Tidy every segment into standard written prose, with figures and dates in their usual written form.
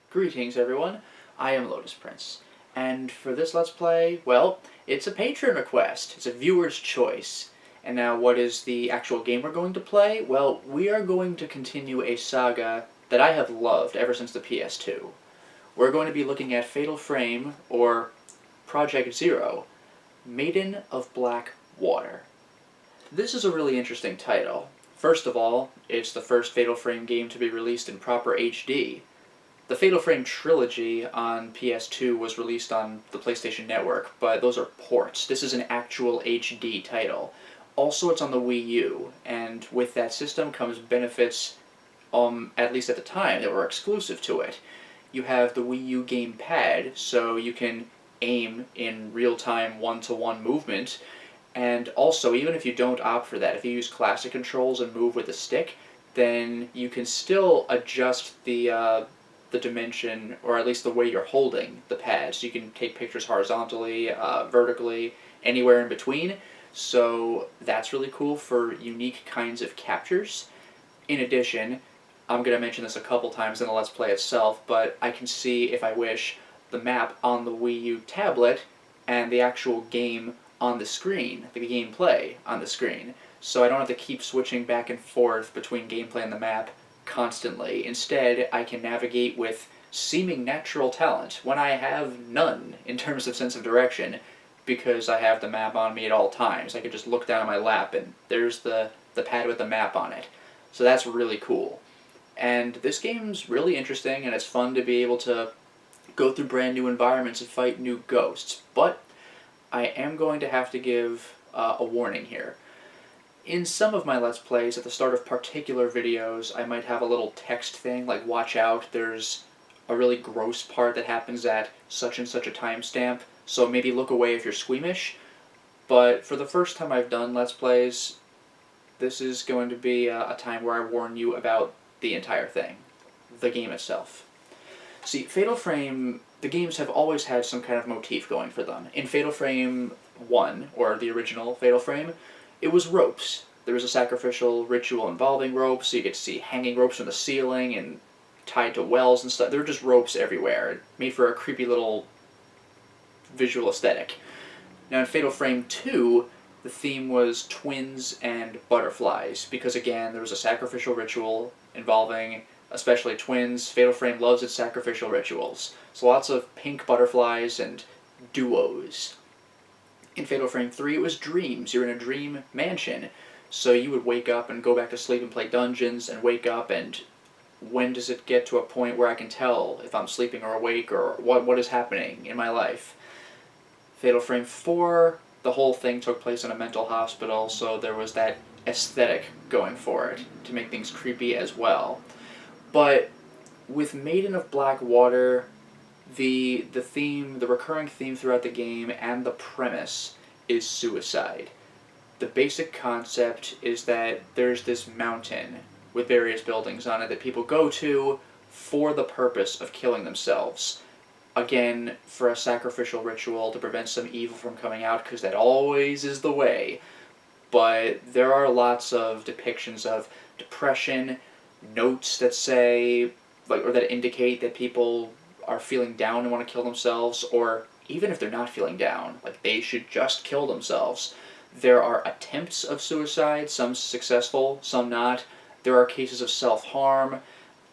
Greetings everyone, I am Lotus Prince, and for this Let's Play, well, it's a patron request, it's a viewer's choice. And now what is the actual game we're going to play? Well, we are going to continue a saga that I have loved ever since the PS2. We're going to be looking at Fatal Frame, or Project Zero, Maiden of Black Water. This is a really interesting title. First of all, it's the first Fatal Frame game to be released in proper HD. The Fatal Frame trilogy on PS2 was released on the PlayStation Network, but those are ports. This is an actual HD title. Also, it's on the Wii U, and with that system comes benefits, at least at the time, that were exclusive to it. You have the Wii U gamepad, so you can aim in real-time one-to-one movement, and also, even if you don't opt for that, if you use classic controls and move with the stick, then you can still adjust the dimension, or at least the way you're holding the pad. So you can take pictures horizontally, vertically, anywhere in between. So that's really cool for unique kinds of captures. In addition, I'm going to mention this a couple times in the Let's Play itself, but I can see, if I wish, the map on the Wii U tablet and the actual game on the screen, the gameplay on the screen. So I don't have to keep switching back and forth between gameplay and the map constantly. Instead, I can navigate with seeming natural talent when I have none in terms of sense of direction, because I have the map on me at all times. I can just look down at my lap and there's the pad with the map on it. So that's really cool. And this game's really interesting, and it's fun to be able to go through brand new environments and fight new ghosts. But I am going to have to give a warning here. In some of my Let's Plays, at the start of particular videos, I might have a little text thing, like watch out, there's a really gross part that happens at such and such a timestamp, so maybe look away if you're squeamish. But for the first time I've done Let's Plays, this is going to be a time where I warn you about the entire thing, the game itself. See, Fatal Frame, the games have always had some kind of motif going for them. In Fatal Frame 1, or the original Fatal Frame, it was ropes. There was a sacrificial ritual involving ropes, so you get to see hanging ropes from the ceiling and tied to wells and stuff. There were just ropes everywhere. It made for a creepy little visual aesthetic. Now in Fatal Frame 2, the theme was twins and butterflies, because again, there was a sacrificial ritual involving especially twins. Fatal Frame loves its sacrificial rituals. So lots of pink butterflies and duos. In Fatal Frame 3, it was dreams. You're in a dream mansion. So you would wake up and go back to sleep and play dungeons, and wake up, and when does it get to a point where I can tell if I'm sleeping or awake, or what is happening in my life? Fatal Frame 4, the whole thing took place in a mental hospital, so there was that aesthetic going for it, to make things creepy as well. But with Maiden of Black Water, the theme, the recurring theme throughout the game, and the premise is suicide. The basic concept is that there's this mountain with various buildings on it that people go to for the purpose of killing themselves. Again, for a sacrificial ritual to prevent some evil from coming out, because that always is the way. But there are lots of depictions of depression, notes that say, or that indicate that people are feeling down and want to kill themselves, or even if they're not feeling down, like they should just kill themselves. There are attempts of suicide, some successful, some not. There are cases of self-harm.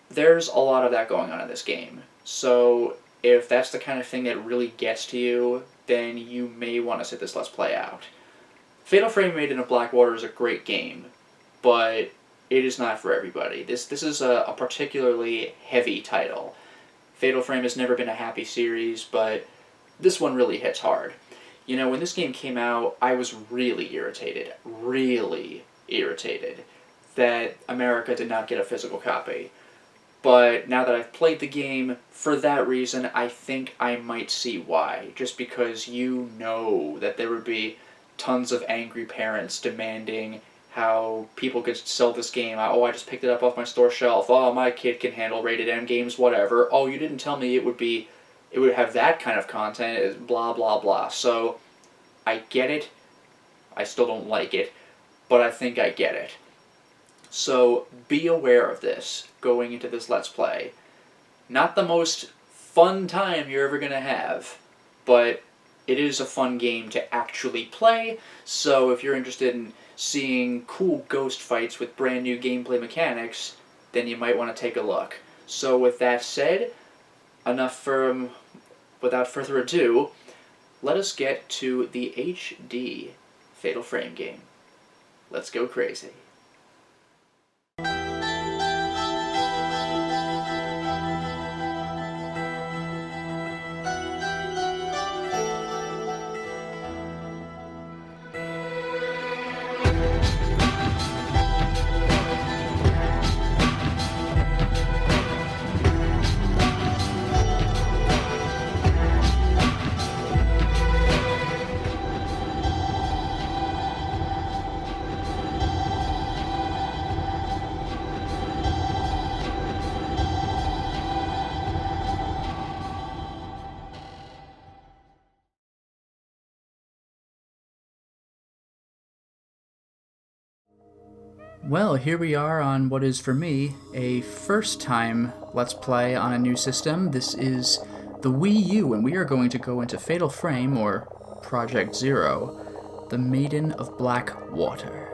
There's a lot of that going on in this game. So if that's the kind of thing that really gets to you, then you may want to sit this Let's Play out. Fatal Frame Maiden of Black Water is a great game, but it is not for everybody. This is a particularly heavy title. Fatal Frame has never been a happy series, but this one really hits hard. You know, when this game came out, I was really irritated that America did not get a physical copy. But now that I've played the game, for that reason, I think I might see why. Just because you know that there would be tons of angry parents demanding how people could sell this game. Oh, I just picked it up off my store shelf. Oh, my kid can handle rated M games, whatever. Oh, you didn't tell me it would have that kind of content, blah, blah, blah. So, I get it. I still don't like it, but I think I get it. So, be aware of this going into this Let's Play. Not the most fun time you're ever going to have, but it is a fun game to actually play, so if you're interested in seeing cool ghost fights with brand new gameplay mechanics, then you might want to take a look. So with that said, without further ado, let us get to the HD Fatal Frame game. Let's go crazy. Well, here we are on what is, for me, a first-time Let's Play on a new system. This is the Wii U, and we are going to go into Fatal Frame, or Project Zero, the Maiden of Black Water.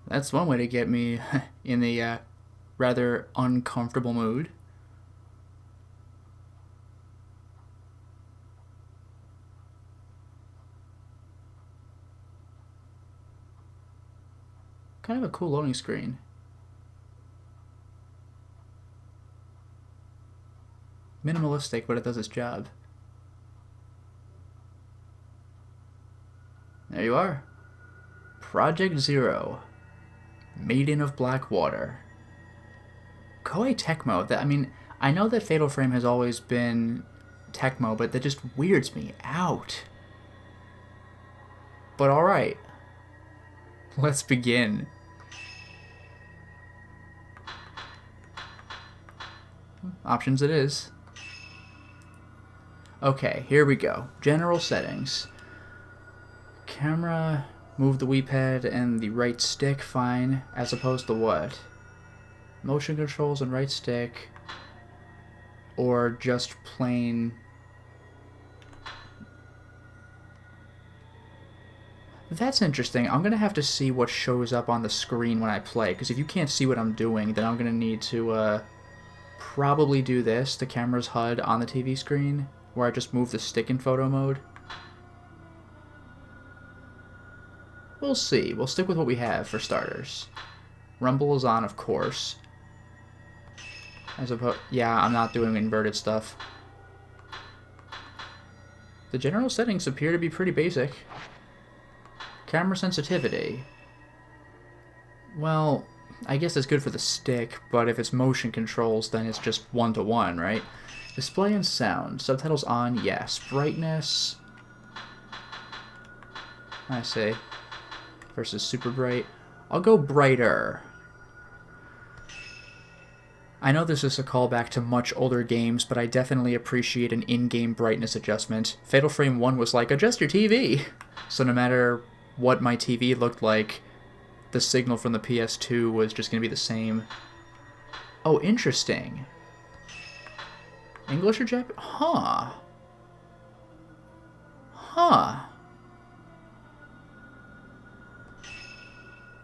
That's one way to get me in the rather uncomfortable mood. Kind of a cool loading screen. Minimalistic, but it does its job. There you are. Project Zero. Maiden of Black Water. Koei Tecmo. I know that Fatal Frame has always been Tecmo, but that just weirds me out. But alright. Let's begin. Options it is. Okay, here we go. General settings. Camera, move the Wii pad and the right stick, fine. As opposed to what? Motion controls and right stick. Or just plain... That's interesting. I'm going to have to see what shows up on the screen when I play, because if you can't see what I'm doing, then I'm going to need to probably do this, the camera's HUD on the TV screen, where I just move the stick in photo mode. We'll see. We'll stick with what we have for starters. Rumble is on, of course. Yeah, I'm not doing inverted stuff. The general settings appear to be pretty basic. Camera sensitivity. Well, I guess it's good for the stick, but if it's motion controls, then it's just 1-to-1, right? Display and sound. Subtitles on, yes. Brightness. I say. Versus super bright. I'll go brighter. I know this is a callback to much older games, but I definitely appreciate an in-game brightness adjustment. Fatal Frame 1 was like, adjust your TV! So no matter what my TV looked like, the signal from the PS2 was just going to be the same. Oh, interesting. English or Japanese? Huh. Huh.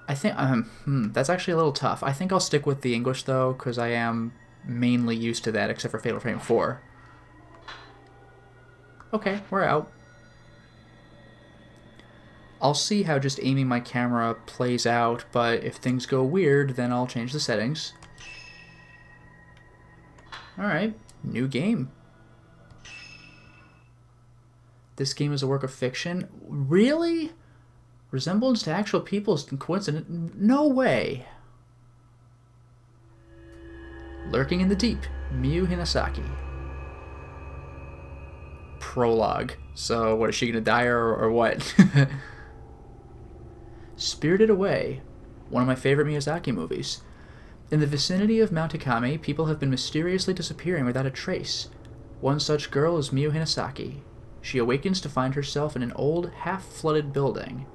I think, that's actually a little tough. I think I'll stick with the English, though, because I am mainly used to that, except for Fatal Frame 4. Okay, we're out. I'll see how just aiming my camera plays out, but if things go weird, then I'll change the settings. Alright, new game. This game is a work of fiction? Really? Resemblance to actual people is coincident? No way. Lurking in the Deep, Miyu Hinasaki. Prologue. So, what, is she gonna die or what? Spirited Away, one of my favorite Miyazaki movies. In the vicinity of Mount Ikami, people have been mysteriously disappearing without a trace. One such girl is Miyu Hinasaki. She awakens to find herself in an old, half-flooded building.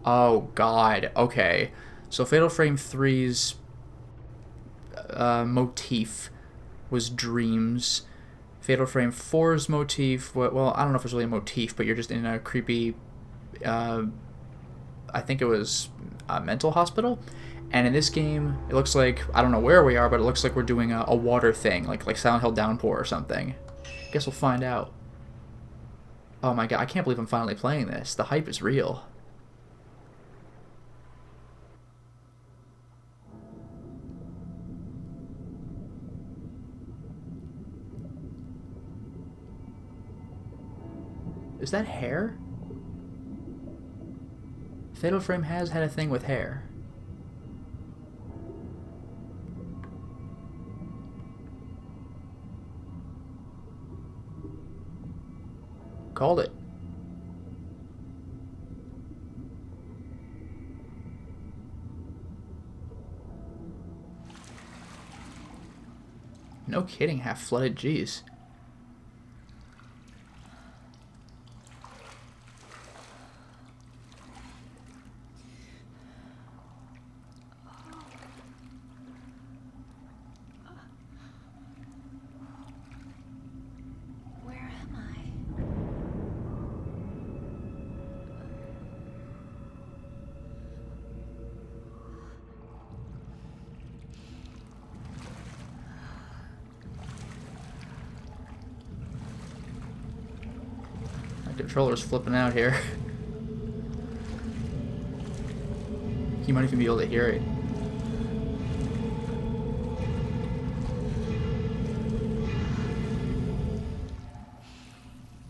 Oh, God. Okay. So Fatal Frame 3's motif was dreams. Fatal Frame 4's motif, well, I don't know if it's really a motif, but you're just in a creepy, I think it was a mental hospital. And in this game, it looks like, I don't know where we are, but it looks like we're doing a water thing, like Silent Hill Downpour or something. Guess we'll find out. Oh my god, I can't believe I'm finally playing this. The hype is real. Is that hair? Fatal Frame has had a thing with hair. Called it. No kidding, half flooded, jeez. Controller's flipping out here. He might even be able to hear it.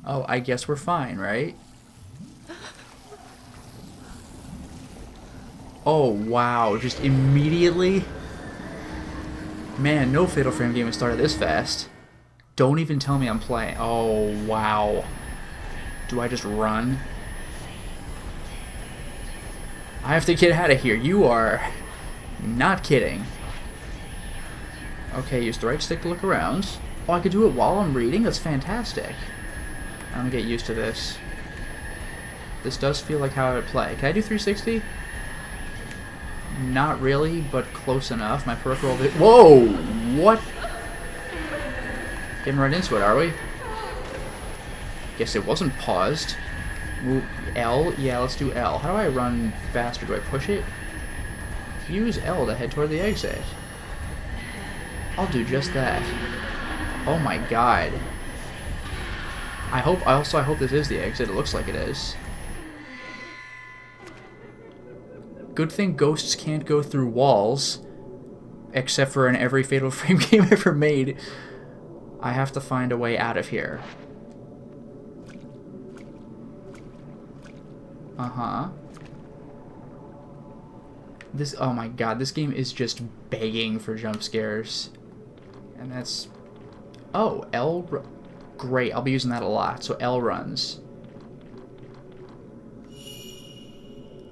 Oh, I guess we're fine, right? Oh, wow. Just immediately? Man, no Fatal Frame game has started this fast. Don't even tell me I'm playing. Oh, wow. Do I just run? I have to get out of here. You are not kidding. Okay, use the right stick to look around. Oh, I could do it while I'm reading? That's fantastic. I'm gonna get used to this. This does feel like how I would play. Can I do 360? Not really, but close enough. My peripheral... Whoa! What? Getting right into it, are we? Guess it wasn't paused. L? Yeah, let's do L. How do I run faster? Do I push it? Use L to head toward the exit. I'll do just that. Oh my god. I hope this is the exit. It looks like it is. Good thing ghosts can't go through walls. Except for in every Fatal Frame game ever made. I have to find a way out of here. Uh-huh. This, oh my god, this game is just begging for jump scares. And that's... Oh, L... Great, I'll be using that a lot. So L runs.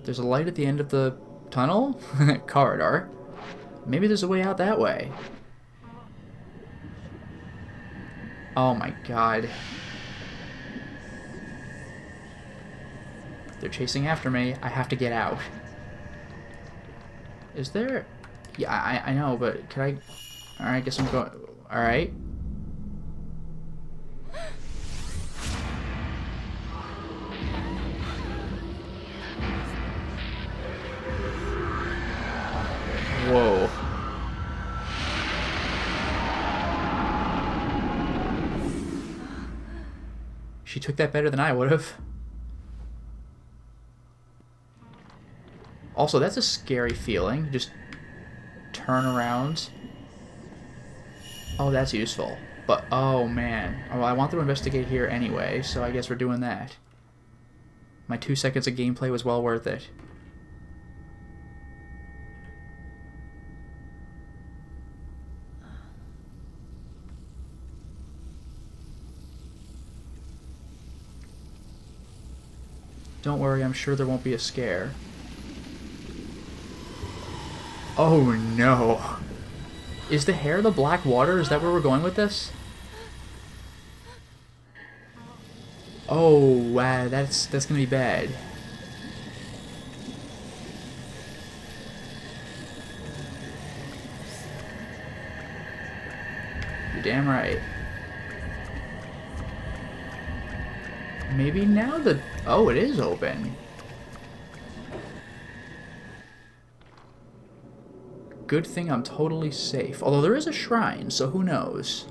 There's a light at the end of the tunnel? Corridor. Maybe there's a way out that way. Oh my god. They're chasing after me. I have to get out. Is there... Yeah, I know, but can I... Alright, guess I'm going... Alright. Whoa. She took that better than I would have. Also, that's a scary feeling. Just turn around. Oh, that's useful. But, oh man. Oh, I want to investigate here anyway, so I guess we're doing that. My 2 seconds of gameplay was well worth it. Don't worry, I'm sure there won't be a scare. Oh no. Is the hair the black water? Is that where we're going with this? Oh, wow, that's gonna be bad. You're damn right. Maybe now the... Oh, it is open. Good thing I'm totally safe. Although there is a shrine, so who knows?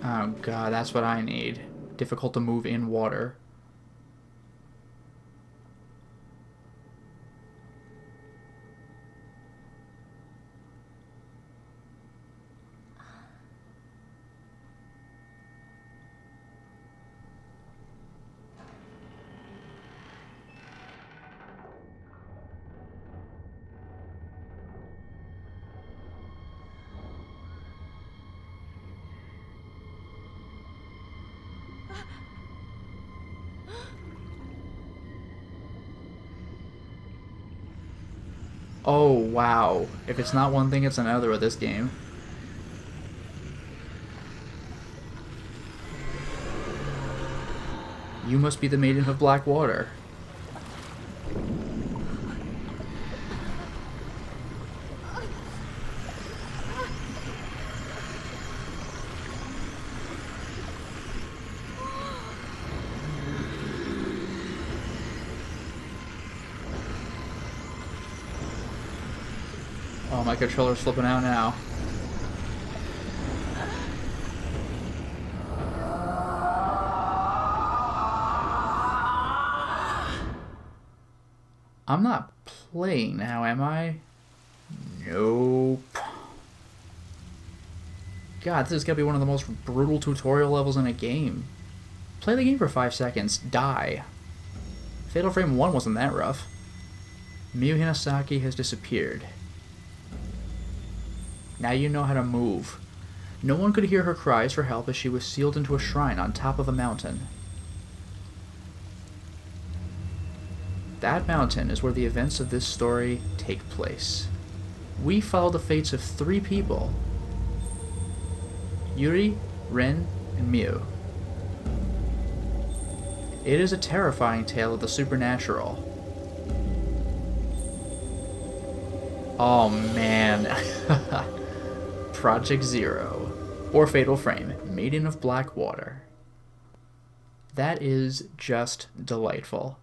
Oh god, that's what I need. Difficult to move in water. Oh, wow. If it's not one thing, it's another with this game. You must be the Maiden of Black Water. Oh, my controller's flipping out now. I'm not playing now, am I? Nope. God, this is gonna be one of the most brutal tutorial levels in a game. Play the game for 5 seconds, die. Fatal Frame 1 wasn't that rough. Miyu Hinasaki has disappeared. Now you know how to move. No one could hear her cries for help as she was sealed into a shrine on top of a mountain. That mountain is where the events of this story take place. We follow the fates of 3 people: Yuri, Rin, and Miyu. It is a terrifying tale of the supernatural. Oh man. Project Zero, or Fatal Frame, Maiden of Black Water. That is just delightful.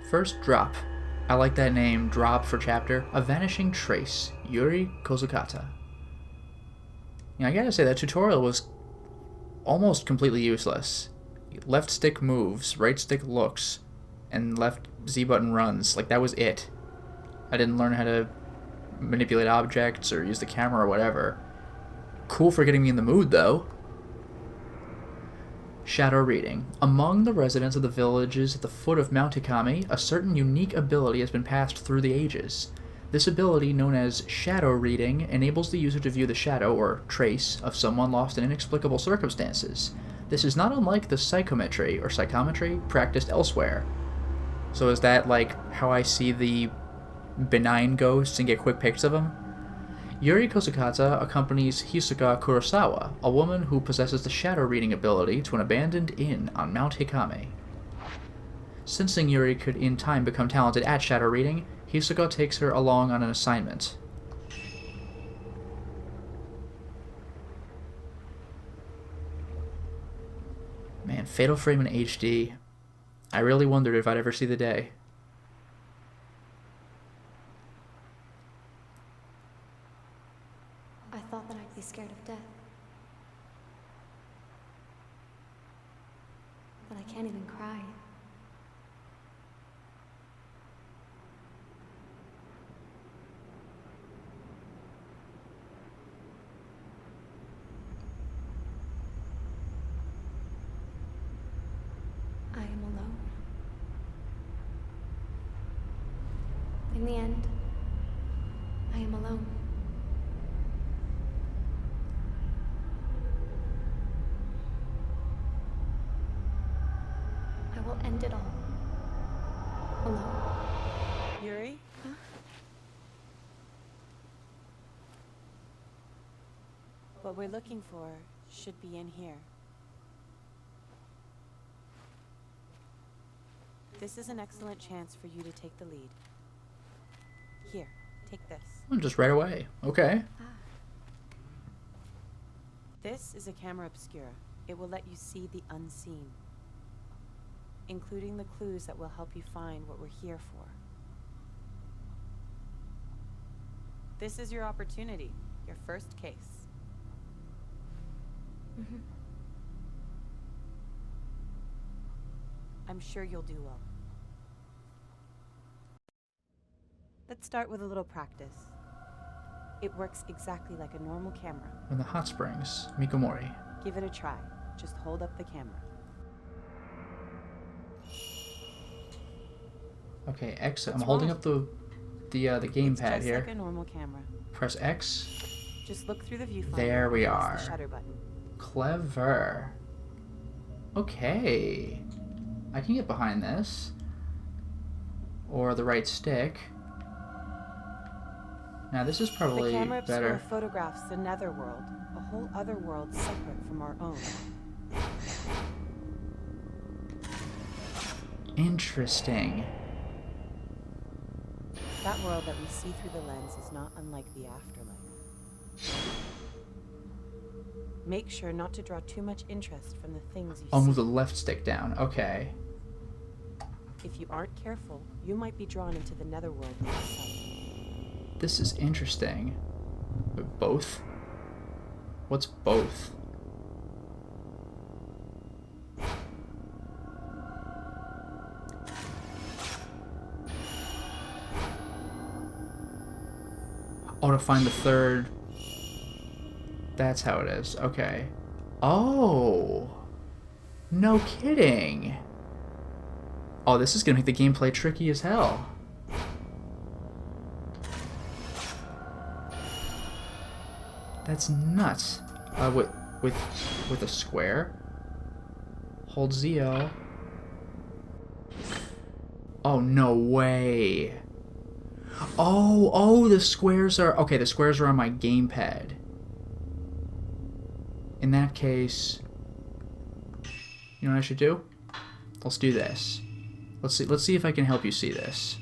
First drop. I like that name, drop for chapter. A Vanishing Trace, Yuri Kozukata. I gotta say, that tutorial was almost completely useless. Left stick moves, right stick looks, and left Z button runs. Like, that was it. I didn't learn how to manipulate objects or use the camera or whatever. Cool for getting me in the mood, though. Shadow reading. Among the residents of the villages at the foot of Mount Hikami, a certain unique ability has been passed through the ages. This ability, known as shadow reading, enables the user to view the shadow, or trace, of someone lost in inexplicable circumstances. This is not unlike the psychometry, or psychometry, practiced elsewhere. So is that like how I see the benign ghosts and get quick pics of them? Yuri Kozukata accompanies Hisoka Kurosawa, a woman who possesses the shadow reading ability, to an abandoned inn on Mount Hikami. Sensing Yuri could in time become talented at shadow reading, Hisoka takes her along on an assignment. Man, Fatal Frame in HD. I really wondered if I'd ever see the day. I thought that I'd be scared of death. But I can't even cry. I am alone. In the end, I am alone. I will end it all. Alone. Yuri? Huh? What we're looking for should be in here. This is an excellent chance for you to take the lead. Here, take this. Just right away. Okay. This is a camera obscura. It will let you see the unseen, including the clues that will help you find what we're here for. This is your opportunity, your first case. I'm sure you'll do well. Let's start with a little practice. It works exactly like a normal camera. In the hot springs, Mikomori. Give it a try. Just hold up the camera. Okay, X. I'm What's holding wrong? up the gamepad It's here. just like a normal camera. Press X. Just look through the viewfinder. There we and press are. the shutter button. Clever. Okay. I can get behind this. Or the right stick. Now this is probably The camera obscura better. photographs the netherworld, a whole other world separate from our own. Interesting. That world that we see through the lens is not unlike the afterlife. Make sure not to draw too much interest from the things you I'll see. move the left stick down. Okay. If you aren't careful, you might be drawn into the netherworld yourself. This is interesting. But both? What's both? Oh, to find the third. That's how it is. Okay. Oh. No kidding. Oh, this is gonna make the gameplay tricky as hell. That's nuts. With a square. Hold ZO. Oh, no way. Oh, the squares are... Okay, the squares are on my gamepad. In that case... You know what I should do? Let's do this. Let's see if I can help you see this.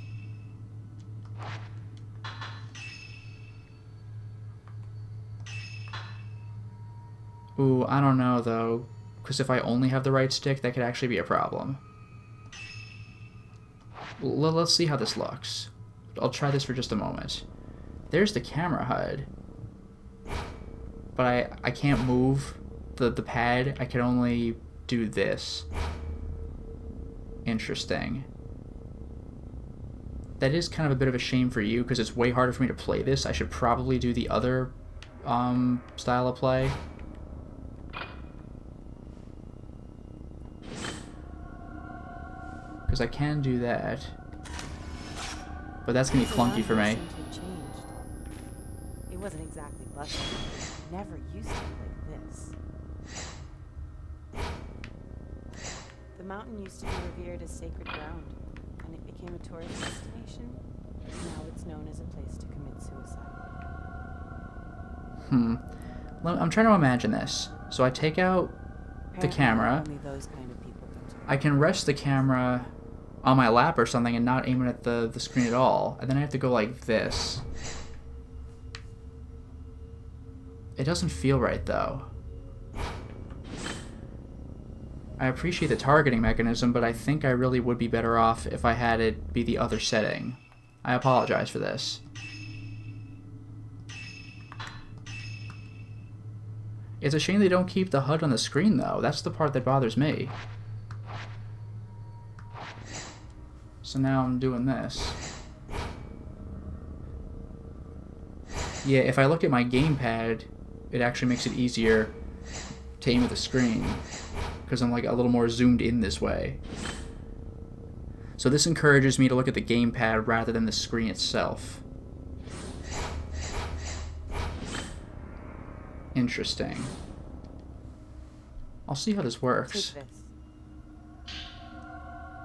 Ooh, I don't know, though. Because if I only have the right stick, that could actually be a problem. Let's see how this looks. I'll try this for just a moment. There's the camera HUD. But I can't move the pad. I can only do this. Interesting. That is kind of a bit of a shame for you, because it's way harder for me to play this. I should probably do the other style of play. Because I can do that. But that's going to be clunky for me. It wasn't exactly busted. It never used to be like this. The mountain used to be revered as sacred ground, and it became a tourist destination. Now it's known as a place to commit suicide. I'm trying to imagine this. So I take out the camera. Only those kind of people come to I can rest the camera on my lap or something and not aim it at the screen at all. And then I have to go like this. It doesn't feel right, though. I appreciate the targeting mechanism, but I think I really would be better off if I had it be the other setting. I apologize for this. It's a shame they don't keep the HUD on the screen, though. That's the part that bothers me. So now I'm doing this. Yeah, if I look at my gamepad, it actually makes it easier to aim at the screen, because I'm like a little more zoomed in this way. So this encourages me to look at the gamepad rather than the screen itself. Interesting. I'll see how this works. Take this.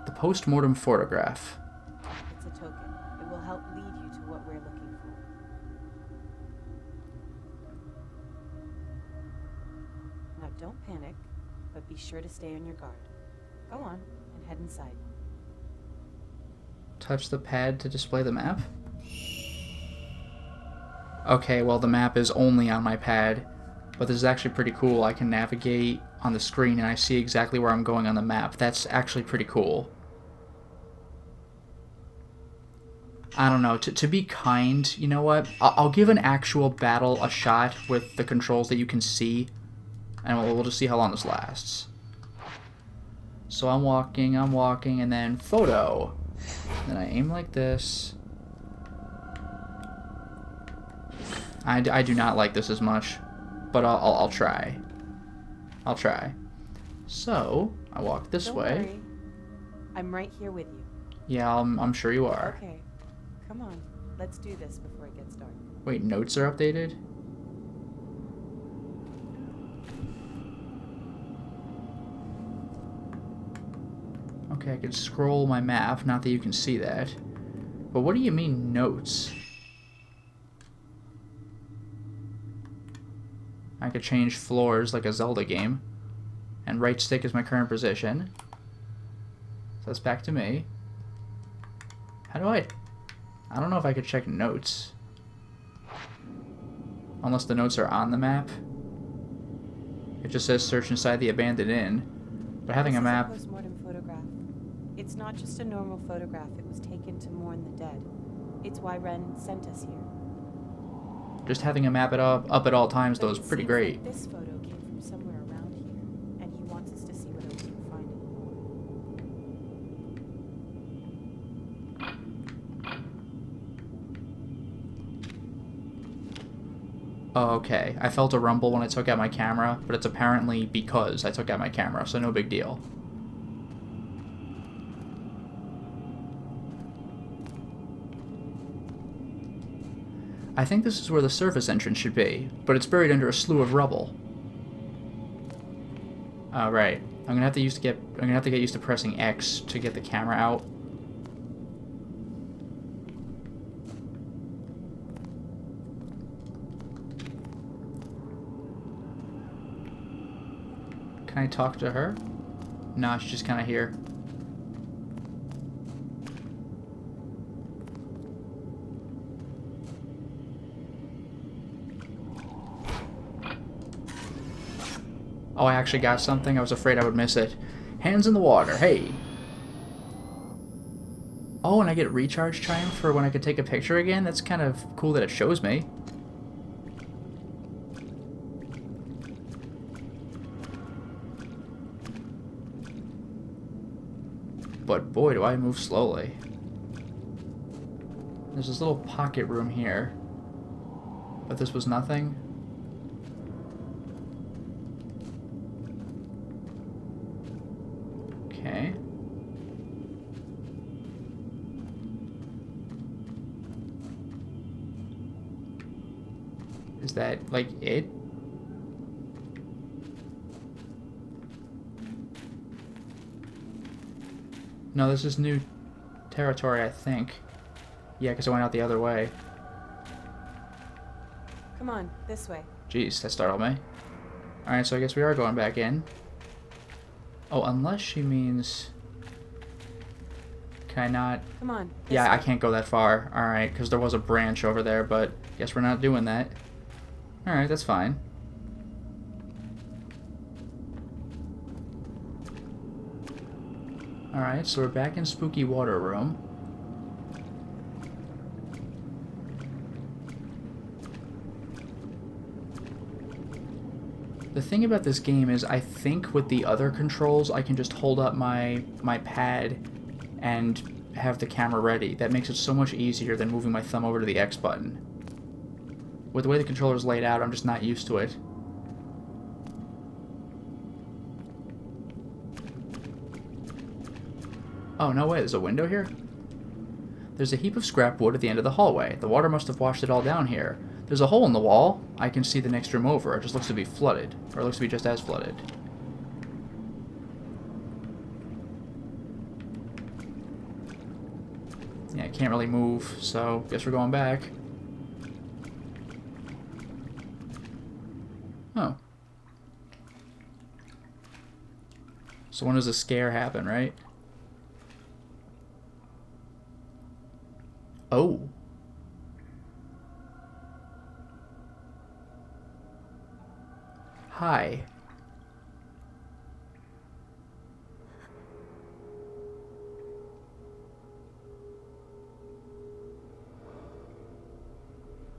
The post-mortem photograph. It's a token. It will help lead you to what we're looking for. Don't panic, but be sure to stay on your guard. Go on and head inside. Touch the pad to display the map? Okay, well the map is only on my pad, but this is actually pretty cool. I can navigate on the screen and I see exactly where I'm going on the map. That's actually pretty cool. I don't know, to be kind, you know what? I'll give an actual battle a shot with the controls that you can see, and we'll just see how long this lasts. So I'm walking, and then photo. Then I aim like this. I do not like this as much, but I'll try. I'll try. So, I walk this Don't way. worry. I'm right here with you. Yeah, I'm sure you are. Okay, come on. Let's do this before it gets dark. Wait, notes are updated? Okay, I could scroll my map, not that you can see that. But what do you mean, notes? I could change floors like a Zelda game. And right stick is my current position. So that's back to me. How do I don't know if I could check notes. Unless the notes are on the map. It just says search inside the abandoned inn. But having a map... This is a postmortem photograph. It's not just a normal photograph. It was taken to mourn the dead. It's why Ren sent us here. Just having a map up at all times, though, is pretty great. Like this photo came from somewhere around here, and he wants us to see whether we can find it. Oh, okay. I felt a rumble when I took out my camera, but it's apparently because I took out my camera, so no big deal. I think this is where the surface entrance should be, but it's buried under a slew of rubble. Oh, right. I'm gonna have to get used to pressing X to get the camera out. Can I talk to her? No, she's just kind of here. Oh, I actually got something. I was afraid I would miss it. Hands in the water. Hey. Oh, and I get recharge triumph for when I can take a picture again? That's kind of cool that it shows me. But boy, do I move slowly. There's this little pocket room here. But this was nothing. Okay. Is that, like, it? No, this is new territory, I think. Yeah, because I went out the other way. Come on, this way. Jeez, that startled me. Alright, so I guess we are going back in. Oh, unless she means... Can I not... Come on. Yeah, way. I can't go that far. Alright, because there was a branch over there, but guess we're not doing that. Alright, that's fine. Alright, so we're back in Spooky Water Room. The thing about this game is I think with the other controls I can just hold up my pad and have the camera ready. That makes it so much easier than moving my thumb over to the X button. With the way the controller's laid out, I'm just not used to it. Oh, no way, there's a window here? There's a heap of scrap wood at the end of the hallway. The water must have washed it all down here. There's a hole in the wall. I can see the next room over. It just looks to be flooded. Or it looks to be just as flooded. Yeah, I can't really move, so guess we're going back. Oh. So when does a scare happen, right? Oh. Hi.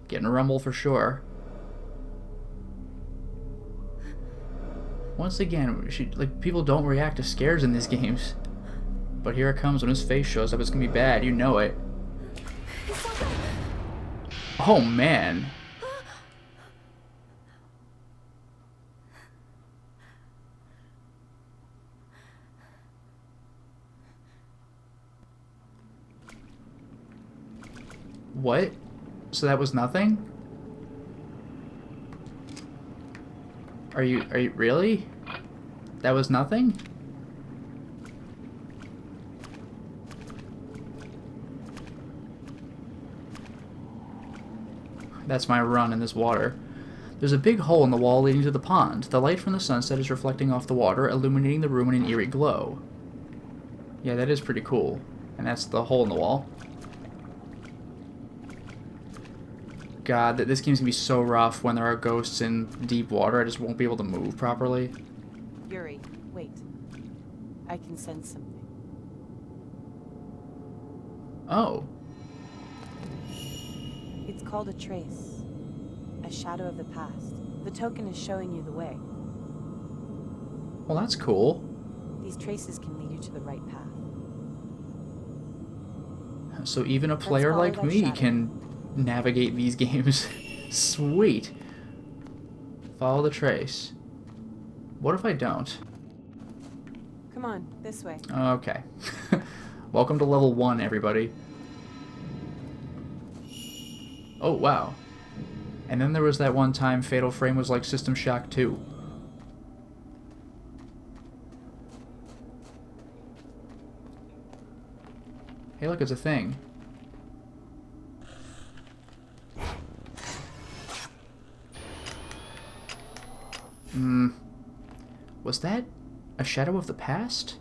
Getting a rumble for sure. Once again, people don't react to scares in these games. But here it comes when his face shows up. It's gonna be bad. You know it. Oh, man. What? So that was nothing? Are you really? That was nothing? That's my run in this water. There's a big hole in the wall leading to the pond. The light from the sunset is reflecting off the water, illuminating the room in an eerie glow. Yeah, that is pretty cool. And that's the hole in the wall. God, this game's gonna be so rough when there are ghosts in deep water. I just won't be able to move properly. Yuri, wait. I can sense something. Oh. It's called a trace. A shadow of the past. The token is showing you the way. Well, that's cool. These traces can lead you to the right path. So even a player like me can navigate these games. Sweet. Follow the trace. What if I don't? Come on, this way. Okay. Welcome to level 1, everybody. Oh, wow. And then there was that one time Fatal Frame was like System Shock 2. Hey, look, it's a thing. Was that a shadow of the past?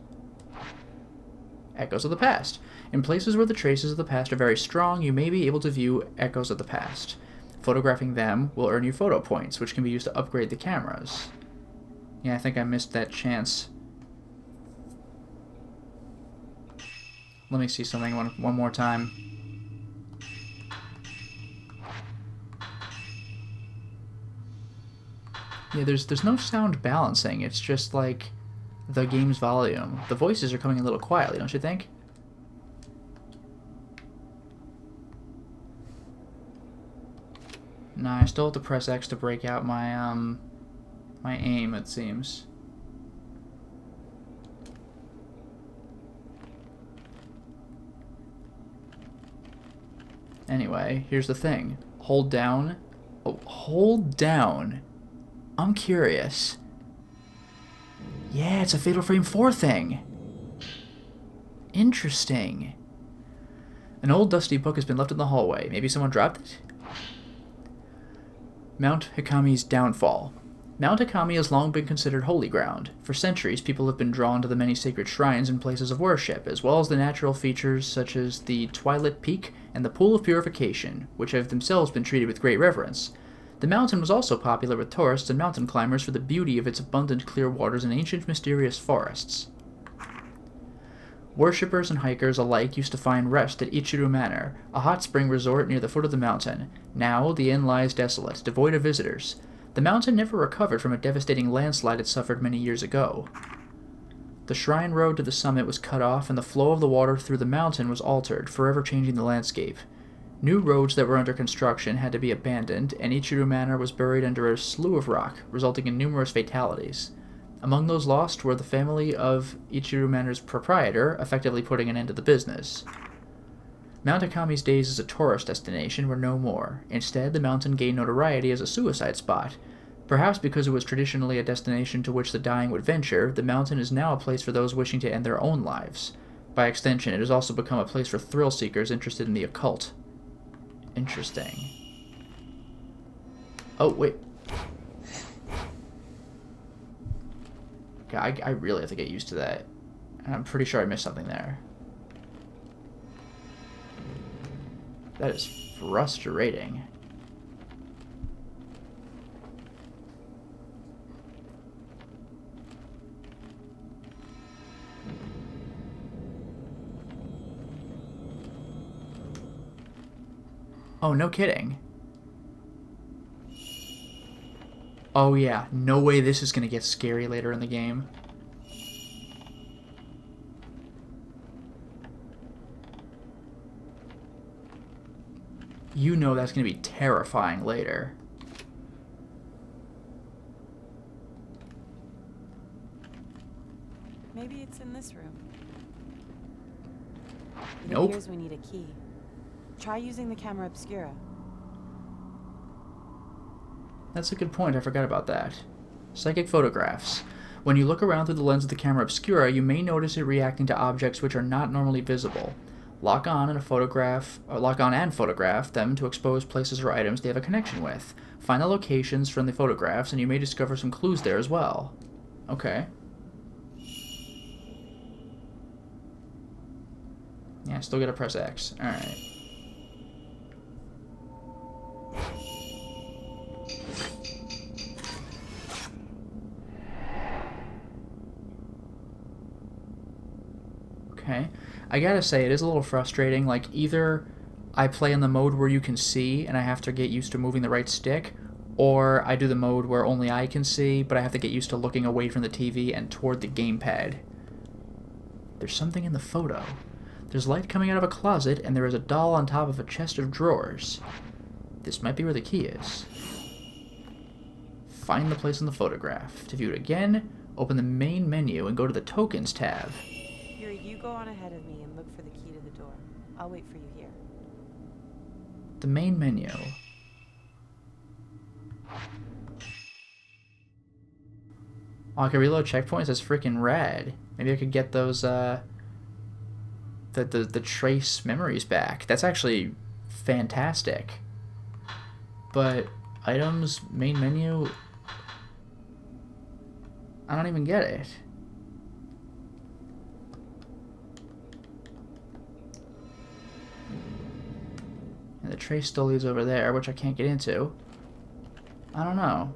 Echoes of the past. In places where the traces of the past are very strong, you may be able to view echoes of the past. Photographing them will earn you photo points, which can be used to upgrade the cameras. Yeah, I think I missed that chance. Let me see something one more time. Yeah, there's no sound balancing. It's just like the game's volume. The voices are coming a little quietly, don't you think? Nah, I still have to press X to break out my my aim, it seems. Anyway, here's the thing. Hold down. Oh, hold down. I'm curious. Yeah, it's a Fatal Frame 4 thing. Interesting. An old dusty book has been left in the hallway. Maybe someone dropped it? Mount Hikami's downfall. Mount Hikami has long been considered holy ground. For centuries, people have been drawn to the many sacred shrines and places of worship, as well as the natural features such as the Twilit Peak and the Pool of Purification, which have themselves been treated with great reverence. The mountain was also popular with tourists and mountain climbers for the beauty of its abundant clear waters and ancient mysterious forests. Worshippers and hikers alike used to find rest at Ichiru Manor, a hot spring resort near the foot of the mountain. Now, the inn lies desolate, devoid of visitors. The mountain never recovered from a devastating landslide it suffered many years ago. The shrine road to the summit was cut off, and the flow of the water through the mountain was altered, forever changing the landscape. New roads that were under construction had to be abandoned, and Ichiru Manor was buried under a slough of rock, resulting in numerous fatalities. Among those lost were the family of Ichiru Manor's proprietor, effectively putting an end to the business. Mount Hikami's days as a tourist destination were no more. Instead, the mountain gained notoriety as a suicide spot. Perhaps because it was traditionally a destination to which the dying would venture, the mountain is now a place for those wishing to end their own lives. By extension, it has also become a place for thrill-seekers interested in the occult. Interesting. Oh, wait. I really have to get used to that. And I'm pretty sure I missed something there. That is frustrating. Oh, no kidding. Oh yeah, no way this is gonna get scary later in the game. You know that's gonna be terrifying later. Maybe it's in this room. It Nope. appears we need a key. Try using the camera obscura. That's a good point, I forgot about that. Psychic photographs. When you look around through the lens of the camera obscura, you may notice it reacting to objects which are not normally visible. Lock on and photograph them to expose places or items they have a connection with. Find the locations from the photographs, and you may discover some clues there as well. Okay. Yeah, still gotta press X. Alright. Okay. I gotta say, it is a little frustrating. Like, either I play in the mode where you can see and I have to get used to moving the right stick, or I do the mode where only I can see, but I have to get used to looking away from the TV and toward the gamepad. There's something in the photo. There's light coming out of a closet, and there is a doll on top of a chest of drawers. This might be where the key is. Find the place in the photograph. To view it again, open the main menu and go to the Tokens tab. Yuri, you go on ahead of me and look for the key to the door. I'll wait for you here. The main menu. Oh, I can reload checkpoints? That's freaking rad. Maybe I could get those, the trace memories back. That's actually fantastic. But items, main menu, I don't even get it. And the trace still leads over there, which I can't get into. I don't know.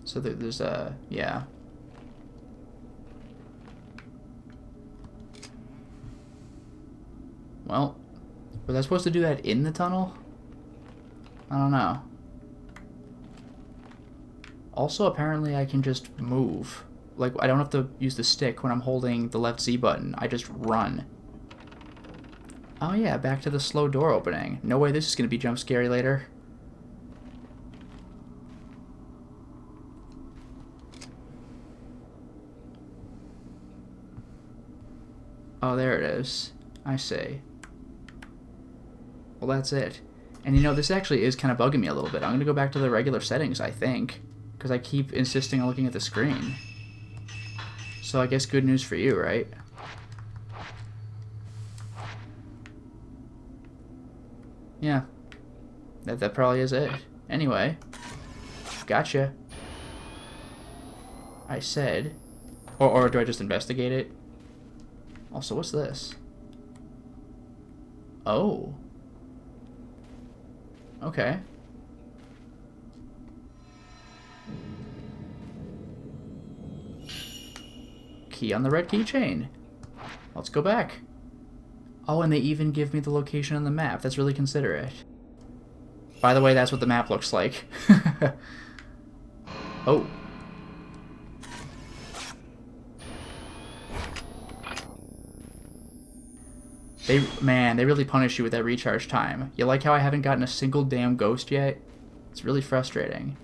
So there's yeah. Well, was I supposed to do that in the tunnel? I don't know. Also, apparently I can just move. Like, I don't have to use the stick when I'm holding the left Z button. I just run. Oh yeah, back to the slow door opening. No way this is going to be jump scary later. Oh, there it is. I see. Well, that's it. And you know, this actually is kind of bugging me a little bit. I'm going to go back to the regular settings, I think. Because I keep insisting on looking at the screen. So I guess good news for you, right? Yeah. That probably is it. Anyway. Gotcha. I said. Or do I just investigate it? Also, what's this? Oh. Okay. Key on the red keychain. Let's go back. Oh, and they even give me the location on the map. That's really considerate. By the way, that's what the map looks like. Oh. Man, they really punish you with that recharge time. You like how I haven't gotten a single damn ghost yet? It's really frustrating.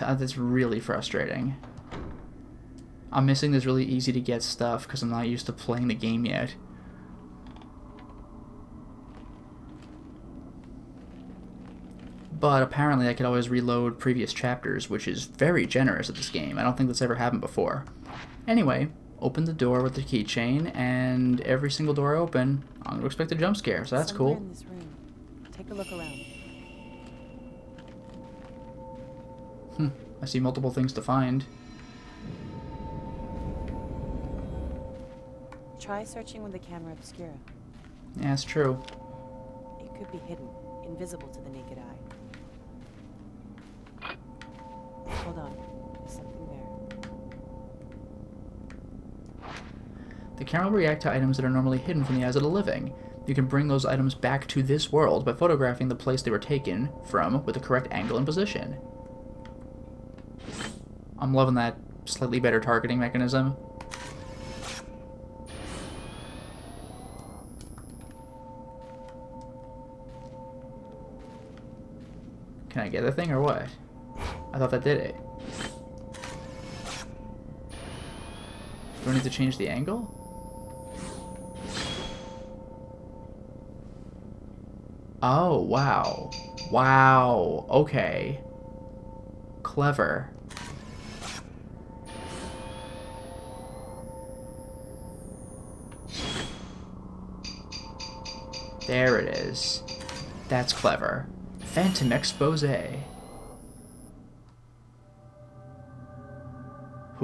That's really frustrating. I'm missing this really easy to get stuff because I'm not used to playing the game yet. But apparently I could always reload previous chapters, which is very generous at this game. I don't think that's ever happened before. Anyway, Open the door with the keychain, and every single door I open, I'm going to expect a jump scare, so that's Somewhere cool. in this room. Take a look around. I see multiple things to find. Try searching with the camera obscura. Yeah, it's true. It could be hidden, invisible to the naked eye. Hold on. There's something there. The camera will react to items that are normally hidden from the eyes of the living. You can bring those items back to this world by photographing the place they were taken from with the correct angle and position. I'm loving that slightly better targeting mechanism. Can I get the thing or what? I thought that did it. Do I need to change the angle? Oh, wow. Wow. Okay. Clever. There it is. That's clever. Phantom expose. Ooh,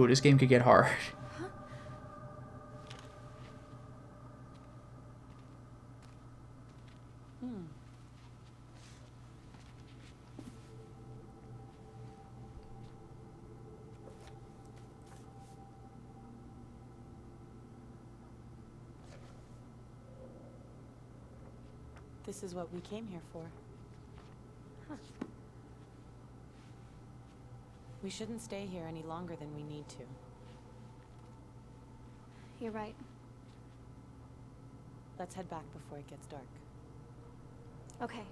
this game could get hard. This is what we came here for. Huh. We shouldn't stay here any longer than we need to. You're right. Let's head back before it gets dark. Okay.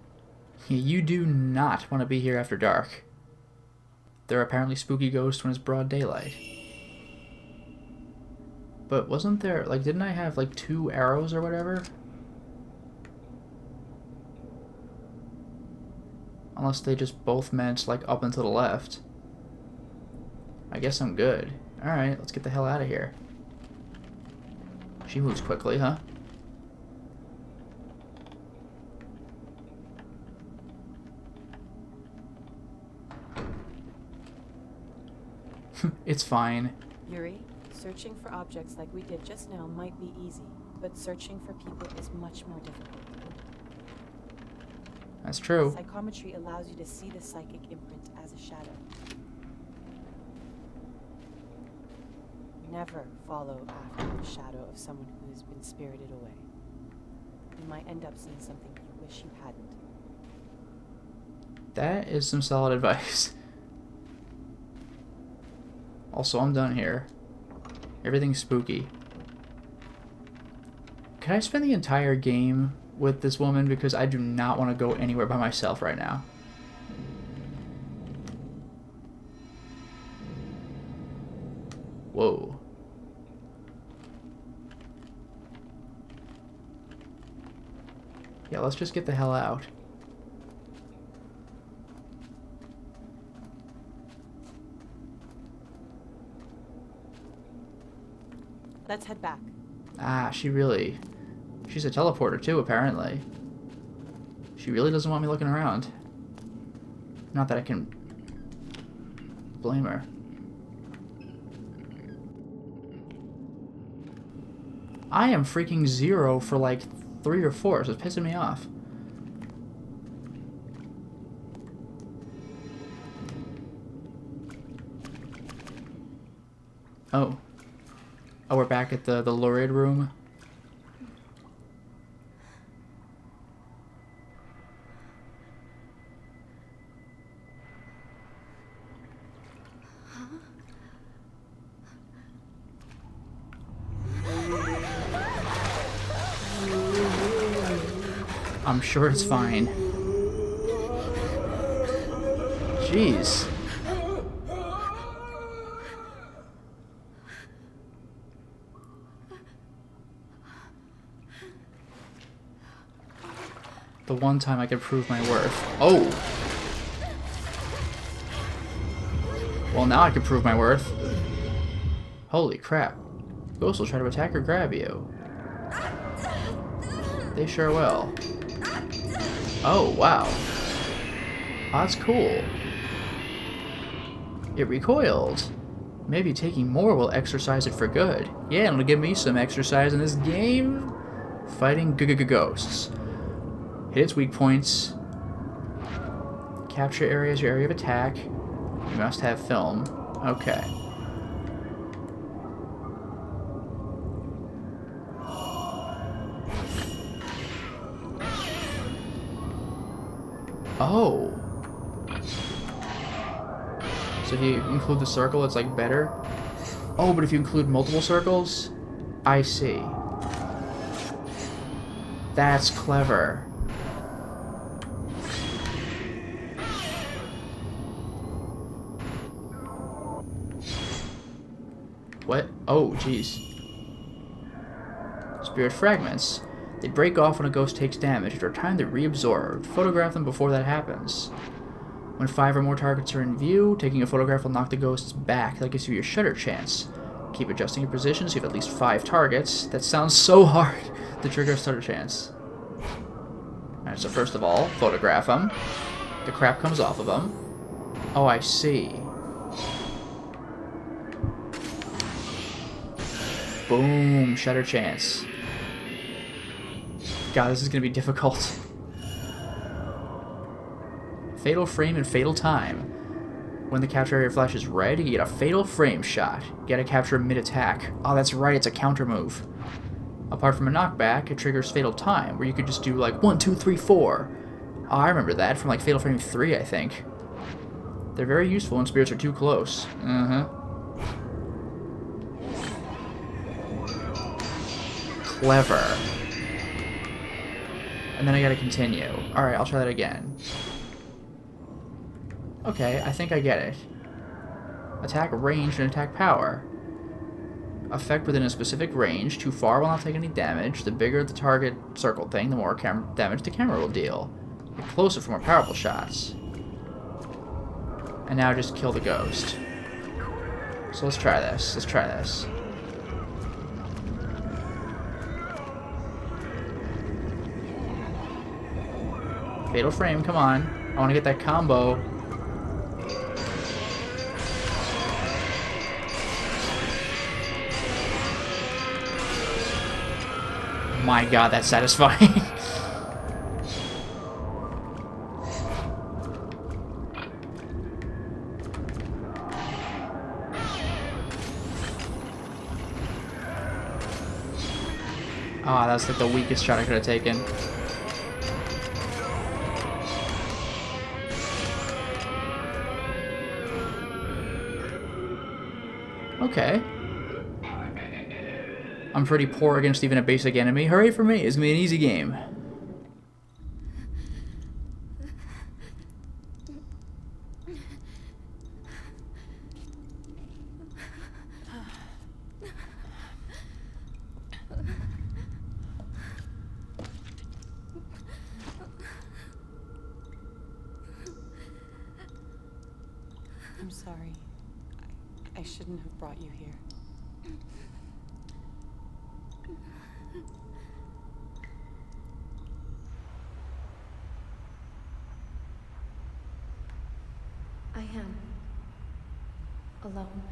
You do not want to be here after dark. There are apparently spooky ghosts when it's broad daylight. But wasn't there, like, didn't I have, like, 2 arrows or whatever? Unless they just both meant, like, up and to the left. I guess I'm good. Alright, let's get the hell out of here. She moves quickly, huh? It's fine. Yuri, searching for objects like we did just now might be easy, but searching for people is much more difficult. That's true. Psychometry allows you to see the psychic imprint as a shadow. Never follow after the shadow of someone who has been spirited away. You might end up seeing something you wish you hadn't. That is some solid advice. Also, I'm done here. Everything's spooky. Can I spend the entire game with this woman? Because I do not want to go anywhere by myself right now. Whoa. Yeah, let's just get the hell out. Let's head back. Ah, she's a teleporter too, apparently. She really doesn't want me looking around. Not that I can blame her. I am freaking 0 for like 3 or 4, so it's pissing me off. Oh. Oh, we're back at the lurid room. I'm sure it's fine. Jeez. The one time I could prove my worth. Oh! Well, now I can prove my worth. Holy crap. Ghosts will try to attack or grab you. They sure will. Oh, wow. Oh, that's cool. It recoiled. Maybe taking more will exercise it for good. Yeah, it'll give me some exercise in this game. Fighting ghosts. Hit its weak points. Capture area as your area of attack. You must have film. Okay. Oh. So if you include the circle, it's like better? Oh, but if you include multiple circles? I see. That's clever. What? Oh, jeez. Spirit fragments. They break off when a ghost takes damage. After a time, they're reabsorbed. Photograph them before that happens. When 5 or more targets are in view, taking a photograph will knock the ghosts back. That gives you your shutter chance. Keep adjusting your position so you have at least 5 targets. That sounds so hard to trigger a shutter chance. Alright, so first of all, photograph them. The crap comes off of them. Oh, I see. Boom, shutter chance. God, this is going to be difficult. Fatal frame and fatal time. When the capture area flashes red, you get a fatal frame shot. You gotta capture mid-attack. Oh, that's right, it's a counter move. Apart from a knockback, it triggers fatal time, where you could just do like 1, 2, 3, 4. Oh, I remember that from like Fatal Frame 3, I think. They're very useful when spirits are too close. Clever. And then I gotta continue. Alright, I'll try that again. Okay, I think I get it. Attack range and attack power. Effect within a specific range. Too far will not take any damage. The bigger the target circle thing, the more damage the camera will deal. Get closer for more powerful shots. And now just kill the ghost. So let's try this. Let's try this. Fatal frame, come on. I want to get that combo. My god, that's satisfying. Ah, that's like the weakest shot I could have taken. Okay. I'm pretty poor against even a basic enemy. Hooray for me, it's gonna be an easy game. I'm sorry. I shouldn't have brought you here. I am alone.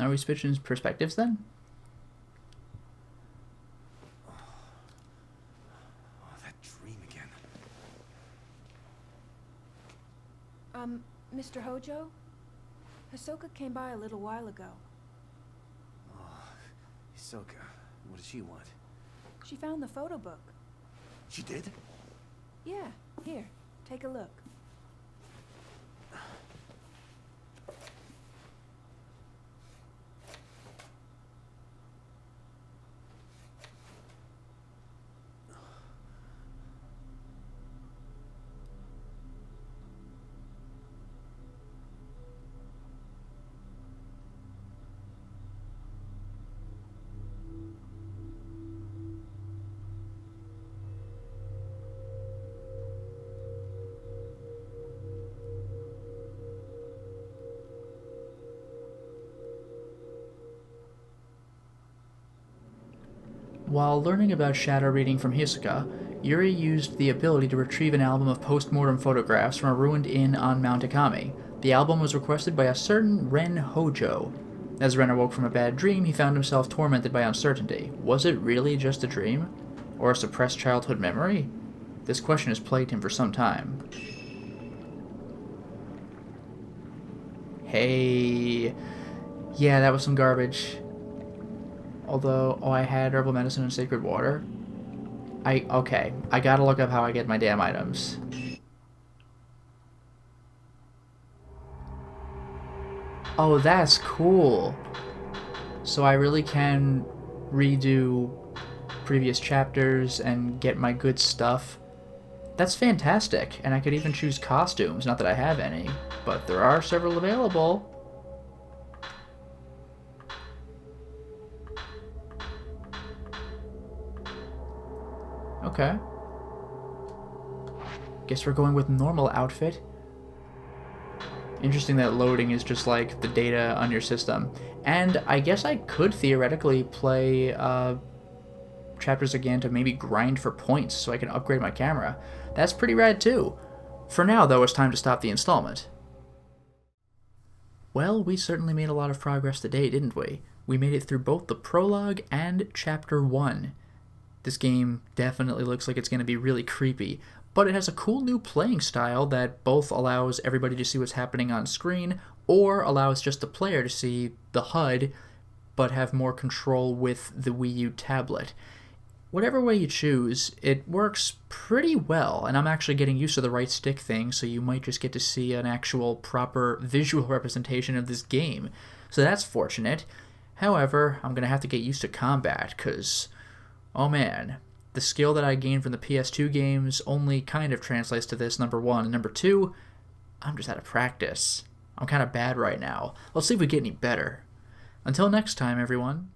Are we switching perspectives then? Oh, that dream again. Mr. Hojo? Hisoka came by a little while ago. Oh, Hisoka. What does she want? She found the photo book. She did? Yeah, here, take a look. While learning about shadow reading from Hisoka, Yuri used the ability to retrieve an album of post-mortem photographs from a ruined inn on Mount Ikami. The album was requested by a certain Ren Hojo. As Ren awoke from a bad dream, he found himself tormented by uncertainty. Was it really just a dream? Or a suppressed childhood memory? This question has plagued him for some time. Hey... Yeah, that was some garbage. Although, I had herbal medicine and sacred water. Okay, I gotta look up how I get my damn items. Oh, that's cool. So I really can redo previous chapters and get my good stuff. That's fantastic, and I could even choose costumes, not that I have any, but there are several available. Okay. Guess we're going with normal outfit. Interesting that loading is just like the data on your system. And I guess I could theoretically play chapters again to maybe grind for points so I can upgrade my camera. That's pretty rad too. For now, though, it's time to stop the installment. Well, we certainly made a lot of progress today, didn't we? We made it through both the prologue and Chapter 1. This game definitely looks like it's going to be really creepy, but it has a cool new playing style that both allows everybody to see what's happening on screen, or allows just the player to see the HUD, but have more control with the Wii U tablet. Whatever way you choose, it works pretty well, and I'm actually getting used to the right stick thing, so you might just get to see an actual proper visual representation of this game. So that's fortunate. However, I'm going to have to get used to combat, because... oh man, the skill that I gained from the PS2 games only kind of translates to this, number one. And number two, I'm just out of practice. I'm kind of bad right now. Let's see if we get any better. Until next time, everyone.